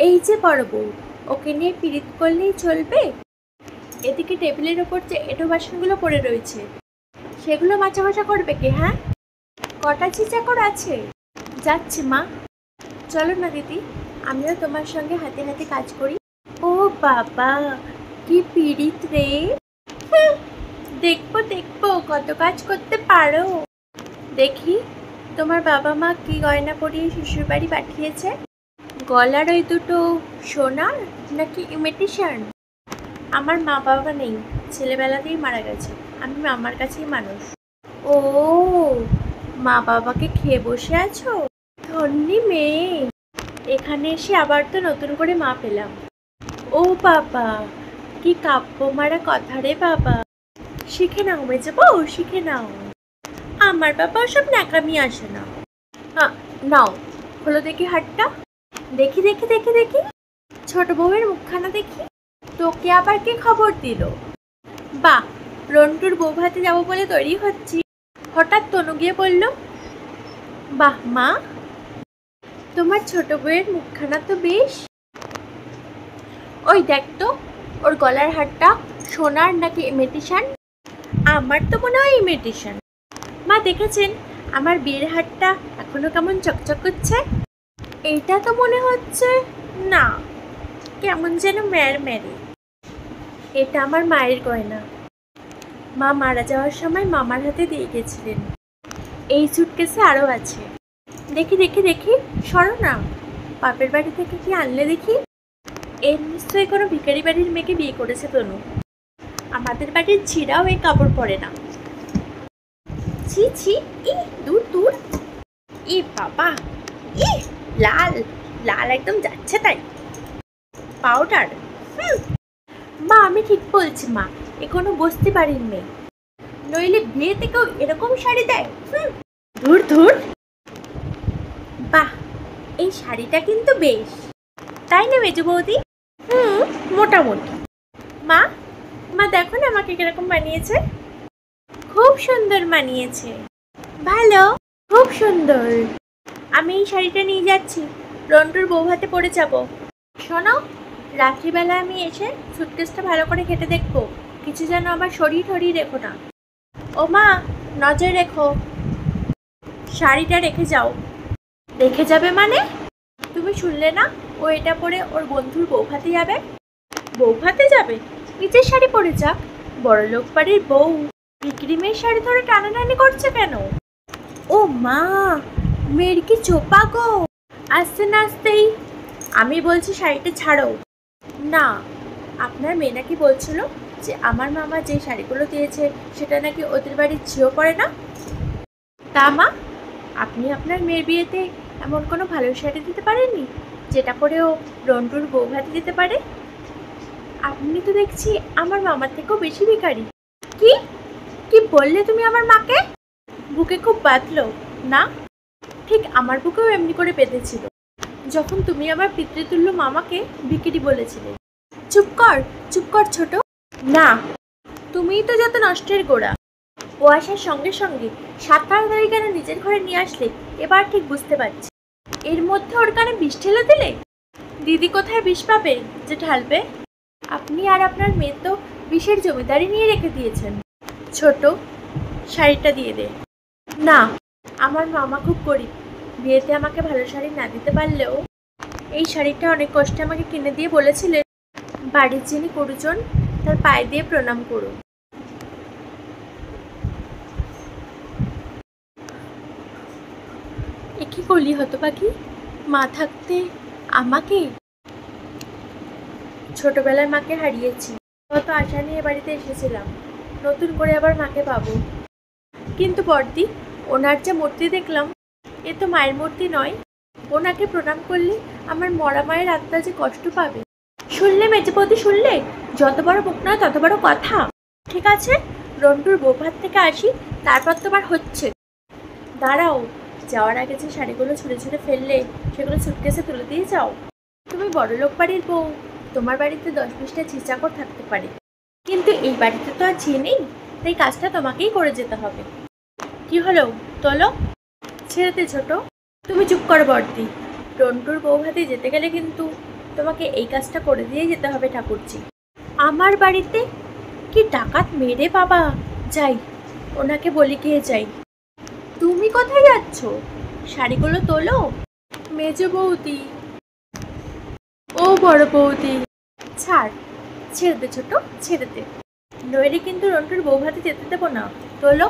এই যে বড় বউ, ওকে নিয়ে পীড়িত করলেই চলবে? এদিকে টেবিলের ওপর যে এঁটো বাসনগুলো পড়ে রয়েছে, সেগুলো মাজা করবে কে? হ্যাঁ, কটা চিচাকর আছে? যাচ্ছে মা। চলো না দিদি, আমিও তোমার সঙ্গে হাতে হাতে কাজ করি। ও বাবা, কি পীড়িত রে! দেখবো দেখবো কত কাজ করতে পারো। দেখি তোমার বাবা মা কি গয়না পরিয়ে শ্বশুর বাড়ি পাঠিয়েছে। গলার ওই দুটো সোনার নাকি ইমিটেশন? আমার মা বাবা নেই, ছেলেবেলাতেই মারা গেছে। আমি মামার কাছেই মানুষ। ও, মা বাবাকে খেয়ে বসে আছো? ধন্যি মেয়ে, এখানে এসে আবার তো নতুন করে মা পেলাম। ও বাবা, কি কাব্য মারা কথা রে বাবা। শিখে নাও মেজে বউ, শিখে নাও। আমার বাবা সব ন্যাকামি আসে না। নাও, খোলো দেখি হাটটা। দেখি দেখি দেখি দেখি, ছোট বউয়ের মুখখানা দেখি। তোকে আবার কে খবর দিল? বাহ, রন্টুর বউ ভাতে যাবো বলে তৈরি হচ্ছি, হঠাৎ তনু গিয়ে বলল। বাহ মা, তোমার ছোট বউয়ের মুখখানা তো বেশ। ওই দেখ তো, ওর গলার হারটা সোনার নাকি ইমিটেশন? আমার তো মনে হয় ইমিটেশন। মা দেখেছেন আমার বিয়ের হারটা এখনো কেমন চকচক করছে? এইটা তো মনে হচ্ছে না, কেমন যেন ম্যার ম্যারে। এটা আমার মায়ের গয়না, মা মারা যাওয়ার সময় মামার হাতে দিয়ে গেছিলেন। এই সুটকেসে আরও আছে। দেখি দেখি দেখি, সরো না। বাপের বাড়ি থেকে কি আনলে দেখি? এর নিশ্চয়ই কোনো ভিখারি বাড়ির মেয়েকে বিয়ে করেছে তনু। আমাদের বাড়ির ছিঁড়াও এই কাপড় পরে না। ছি ছি, ই দূর দূর। ই বাবা, ই লাল লাল একদম যাচ্ছে তাই। পাউডার। মা আমি ঠিক বলছি মা, এ কোনো বস্তি বাড়ির মেয়ে, নইলে বিয়েতে কেউ এরকম শাড়ি দেয়? ধুর ধুর। বাহ, এই শাড়িটা কিন্তু বেশ, তাই না মেজো বৌদি? মোটামুটি। মা, মা দেখো না আমাকে কিরকম বানিয়েছে। খুব সুন্দর মানিয়েছে। ভালো, খুব সুন্দর। আমি এই শাড়িটা নিয়ে যাচ্ছি, রন্টুর বউ ভাতে পরে যাব। শোনো, রাত্রিবেলা আমি এসে সুটকেসটা ভালো করে কেটে দেখবো, কিছু যেন আবার সরিয়ে ঠরিয়ে রেখো না। ও মা, নজর রেখো। শাড়িটা রেখে যাও। রেখে যাবে মানে? তুমি শুনলে না ও এটা পরে ওর বন্ধুর বউ ভাতে যাবে? বউ ভাতে যাবে? নিজের শাড়ি পরে যাক। বড়লোক বাড়ির বউ বিক্রি মেয়ের শাড়ি ধরে টানাটানি করছে কেন? ও মা, মেয়ের কি চোপা গো! আসতে না আসতেই আমি বলছি শাড়িটা ছাড়ো। না, আপনার মেয়ে নাকি বলছিল যে আমার মামা যে শাড়িগুলো দিয়েছে সেটা নাকি ওদের বাড়ির ঝিও পরে না। তা মা, আপনি আপনার মেয়ের বিয়েতে এমন কোনো ভালো শাড়ি দিতে পারেননি যেটা পরেও রন্টুর বউ ভাতে দিতে পারে? আপনি তো দেখছি আমার মামার থেকেও বেশি ভিখারি। কি কি বললে তুমি আমার মাকে? বুকে খুব বাঁধলো না? ঠিক আমার বুকেও এমনি করে বেঁধেছিল যখন তুমি আমার পিতৃতুল্য মামাকে ভিখারি বলেছিলে। চুপ কর, চুপ কর ছোট। না, তুমিই তো যত নষ্টের গোড়া। ও আসার সঙ্গে সঙ্গে 7 তাড়াতাড়ি কেন নিজের ঘরে নিয়ে আসলে এবার ঠিক বুঝতে পারছি। এর মধ্যে ওর কানে বিষ ঢেলে দিলে? দিদি কোথায় বিষ পাবে যে ঢালবে? আপনি আর আপনার মেয়ে তো বিষের জমিদারি নিয়ে রেখে দিয়েছেন। ছোট, শাড়িটা দিয়ে দে। না, আমার মামা খুব গরিব, বিয়েতে আমাকে ভালো শাড়ি না দিতে পারলেও এই শাড়িটা অনেক কষ্টে আমাকে কিনে দিয়ে বলেছিলেন বাড়ির যিনি গুরুজন তার পায়ে দিয়ে প্রণাম করুন। এ কি করলি হতপাখি? মা থাকতে আমাকে? ছোটবেলার মাকে হারিয়েছি, কত আশা নিয়ে বাড়িতে এসেছিলাম, নতুন করে আবার মাকে পাবো। কিন্তু বড়দি, ওনার যে মূর্তি দেখলাম এ তো মায়ের মূর্তি নয়। ওনাকে প্রণাম করলে আমার মরা মায়ের আত্মা যে কষ্ট পাবে। শুনলে মেজবৌদি, শুনলে? যত বড় মুখ নয় তত বড় কথা। ঠিক আছে, রন্টুর বউ ভাত থেকে আসি, তারপর তোমার হচ্ছে। দাঁড়াও, যাওয়ার আগে যে শাড়িগুলো ছুঁড়ে ছুঁড়ে ফেললে সেগুলো সুটকেসে তুলে দিয়ে যাও। তুমি বড়লোক বাড়ির বউ, তোমার বাড়িতে 10-20টা ঝিচাকর থাকতে পারে, কিন্তু এই বাড়িতে তো আর ঝি নেই, তাই কাজটা তোমাকেই করে যেতে হবে। কি হলো, তোলো। ছেড়ে দে ছোট। তুমি চুপ করো বড়দি, রন্টুর বউ ভাতে যেতে গেলে কিন্তু তোমাকে এই কাজটা করে দিয়ে যেতে হবে ঠাকুরজি। আমার বাড়িতে কি ডাকাত মেরে বাবা! যাই, ওনাকে বলি গিয়ে যাই। তুমি কোথায় যাচ্ছ? শাড়িগুলো তোলো। মেজো বৌদি, ও বড় বৌদি, ছাড়, ছেড়ে দে ছোট, ছেড়ে দে, নইলে কিন্তু রন্টুর বউ ভাতে যেতে দেবো না। তোলো।